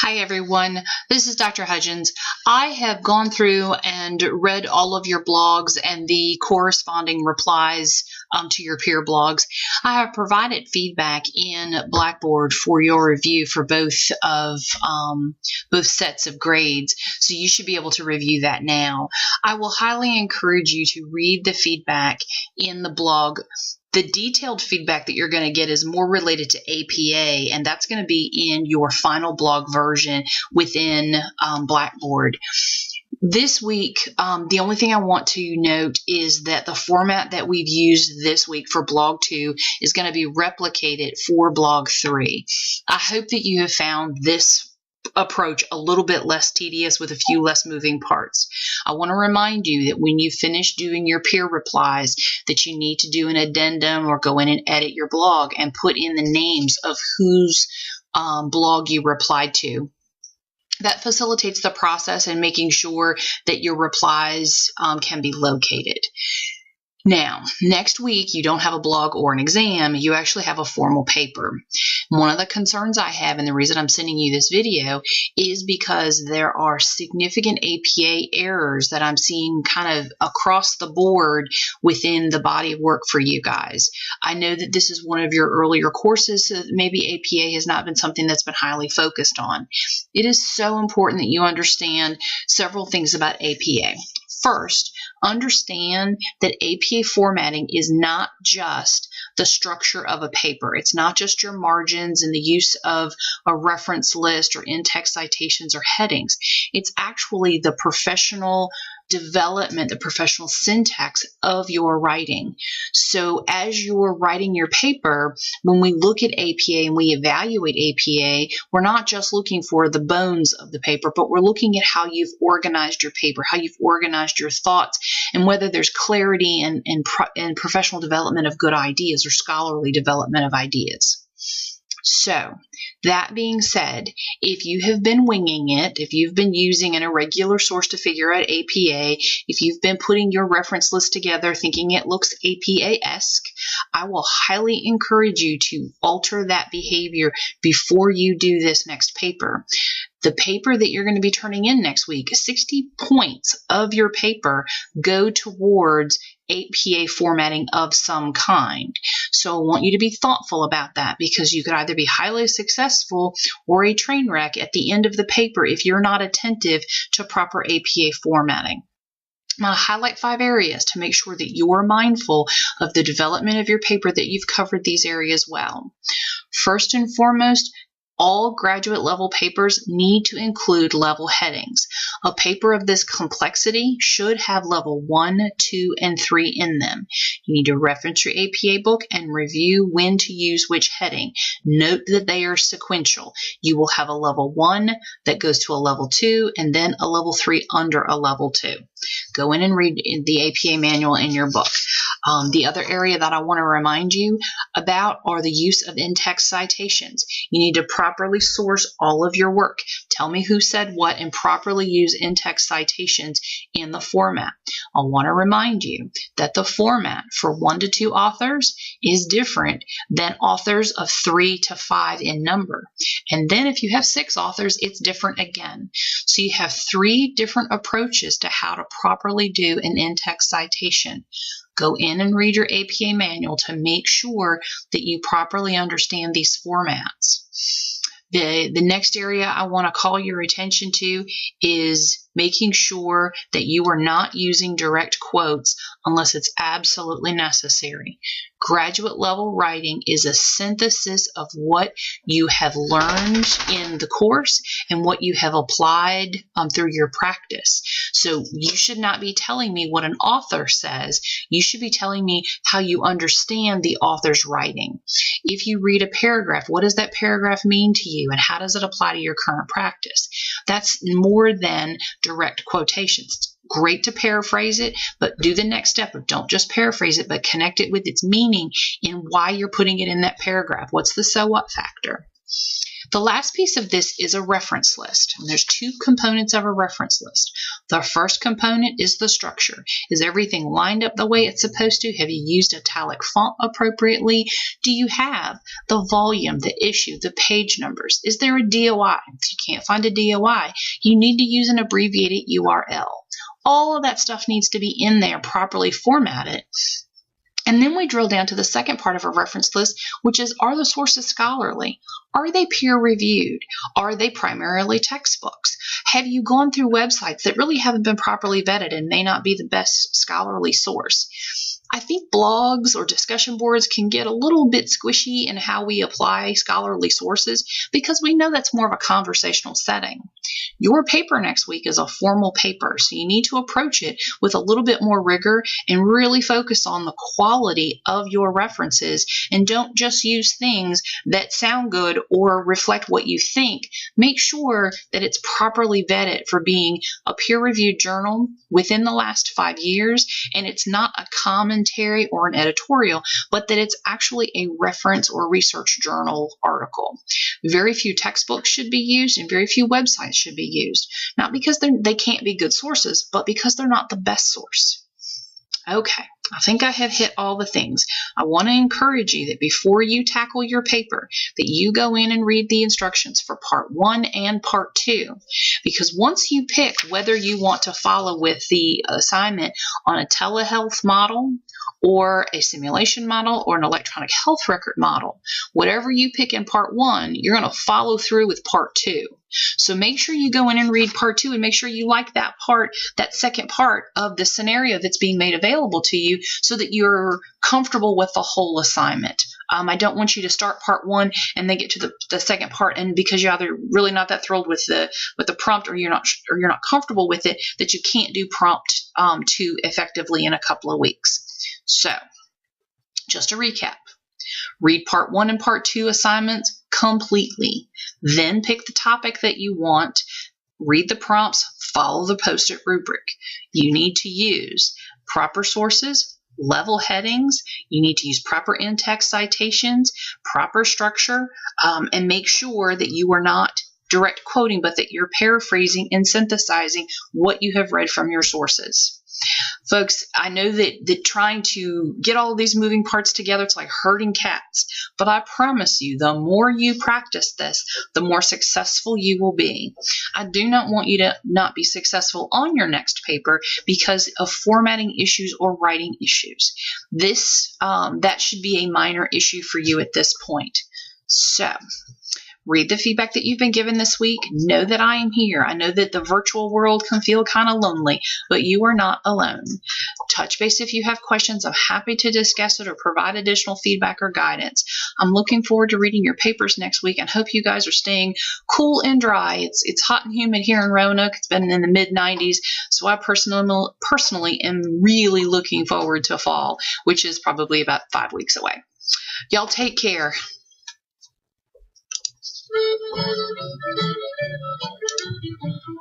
Hi everyone, this is Dr. Hudgens. I have gone through and read all of your blogs and the corresponding replies to your peer blogs. I have provided feedback in Blackboard for your review for both sets of grades, so you should be able to review that now. I will highly encourage you to read the feedback in the blog. The detailed feedback that you're going to get is more related to APA, and that's going to be in your final blog version within Blackboard. This week, the only thing I want to note is that the format that we've used this week for Blog 2 is going to be replicated for Blog 3. I hope that you have found this approach a little bit less tedious with a few less moving parts. I want to remind you that when you finish doing your peer replies that you need to do an addendum or go in and edit your blog and put in the names of whose blog you replied to. That facilitates the process and making sure that your replies can be located. Now, next week, you don't have a blog or an exam, you actually have a formal paper. One of the concerns I have, and the reason I'm sending you this video, is because there are significant APA errors that I'm seeing kind of across the board within the body of work for you guys. I know that this is one of your earlier courses, so maybe APA has not been something that's been highly focused on. It is so important that you understand several things about APA. First, understand that APA formatting is not just the structure of a paper. It's not just your margins and the use of a reference list or in-text citations or headings. It's actually the professional development, the professional syntax of your writing. So as you're writing your paper, when we look at APA and we evaluate APA, we're not just looking for the bones of the paper, but we're looking at how you've organized your paper, how you've organized your thoughts, and whether there's clarity and professional development of good ideas or scholarly development of ideas. So, that being said, if you have been winging it, if you've been using an irregular source to figure out APA, if you've been putting your reference list together thinking it looks APA-esque, I will highly encourage you to alter that behavior before you do this next paper. The paper that you're going to be turning in next week, 60 points of your paper go towards APA formatting of some kind. So I want you to be thoughtful about that, because you could either be highly successful or a train wreck at the end of the paper if you're not attentive to proper APA formatting. I'm going to highlight 5 areas to make sure that you're mindful of the development of your paper, that you've covered these areas well. First and foremost, all graduate level papers need to include level headings. A paper of this complexity should have level 1, 2, and 3 in them. You need to reference your APA book and review when to use which heading. Note that they are sequential. You will have a level 1 that goes to a level 2 and then a level 3 under a level 2. Go in and read the APA manual in your book. The other area that I want to remind you about are the use of in-text citations. You need to properly source all of your work. Tell me who said what and properly use in-text citations in the format. I want to remind you that the format for 1 to 2 authors is different than authors of 3 to 5 in number. And then if you have 6 authors, it's different again. So you have 3 different approaches to how to properly do an in-text citation. Go in and read your APA manual to make sure that you properly understand these formats. The next area I want to call your attention to is making sure that you are not using direct quotes unless it's absolutely necessary. Graduate level writing is a synthesis of what you have learned in the course and what you have applied through your practice. So you should not be telling me what an author says. You should be telling me how you understand the author's writing. If you read a paragraph, what does that paragraph mean to you and how does it apply to your current practice? That's more than direct quotations. Great to paraphrase it, but do the next step of don't just paraphrase it, but connect it with its meaning and why you're putting it in that paragraph. What's the so what factor? The last piece of this is a reference list. And there's two components of a reference list. The first component is the structure. Is everything lined up the way it's supposed to? Have you used italic font appropriately? Do you have the volume, the issue, the page numbers? Is there a DOI? If you can't find a DOI, you need to use an abbreviated URL. All of that stuff needs to be in there, properly formatted. And then we drill down to the second part of a reference list, which is, are the sources scholarly? Are they peer-reviewed? Are they primarily textbooks? Have you gone through websites that really haven't been properly vetted and may not be the best scholarly source? I think blogs or discussion boards can get a little bit squishy in how we apply scholarly sources because we know that's more of a conversational setting. Your paper next week is a formal paper, so you need to approach it with a little bit more rigor and really focus on the quality of your references, and don't just use things that sound good or reflect what you think. Make sure that it's properly vetted for being a peer-reviewed journal within the last 5 years, and it's not a commentary or an editorial, but that it's actually a reference or research journal article. Very few textbooks should be used and very few websites should be used, not because they can't be good sources, but because they're not the best source. Okay, I think I have hit all the things. I want to encourage you that before you tackle your paper, that you go in and read the instructions for part 1 and part 2. Because once you pick whether you want to follow with the assignment on a telehealth model or a simulation model or an electronic health record model, whatever you pick in part 1, you're going to follow through with part 2. So make sure you go in and read part 2 and make sure you like that part, that second part of the scenario that's being made available to you so that you're comfortable with the whole assignment. I don't want you to start part 1 and then get to the second part, and because you're either really not that thrilled with the prompt or you're not comfortable with it, that you can't do prompt 2 effectively in a couple of weeks. So just to recap. Read part 1 and part 2 assignments completely. Then pick the topic that you want. Read the prompts. Follow the post-it rubric. You need to use proper sources, level headings. You need to use proper in-text citations, proper structure, and make sure that you are not direct quoting, but that you're paraphrasing and synthesizing what you have read from your sources. Folks, I know that trying to get all of these moving parts together, it's like herding cats. But I promise you, the more you practice this, the more successful you will be. I do not want you to not be successful on your next paper because of formatting issues or writing issues. That should be a minor issue for you at this point. So, read the feedback that you've been given this week. Know that I am here. I know that the virtual world can feel kind of lonely, but you are not alone. Touch base if you have questions. I'm happy to discuss it or provide additional feedback or guidance. I'm looking forward to reading your papers next week and hope you guys are staying cool and dry. It's hot and humid here in Roanoke. It's been in the mid-90s, so I personally am really looking forward to fall, which is probably about 5 weeks away. Y'all take care. Thank you.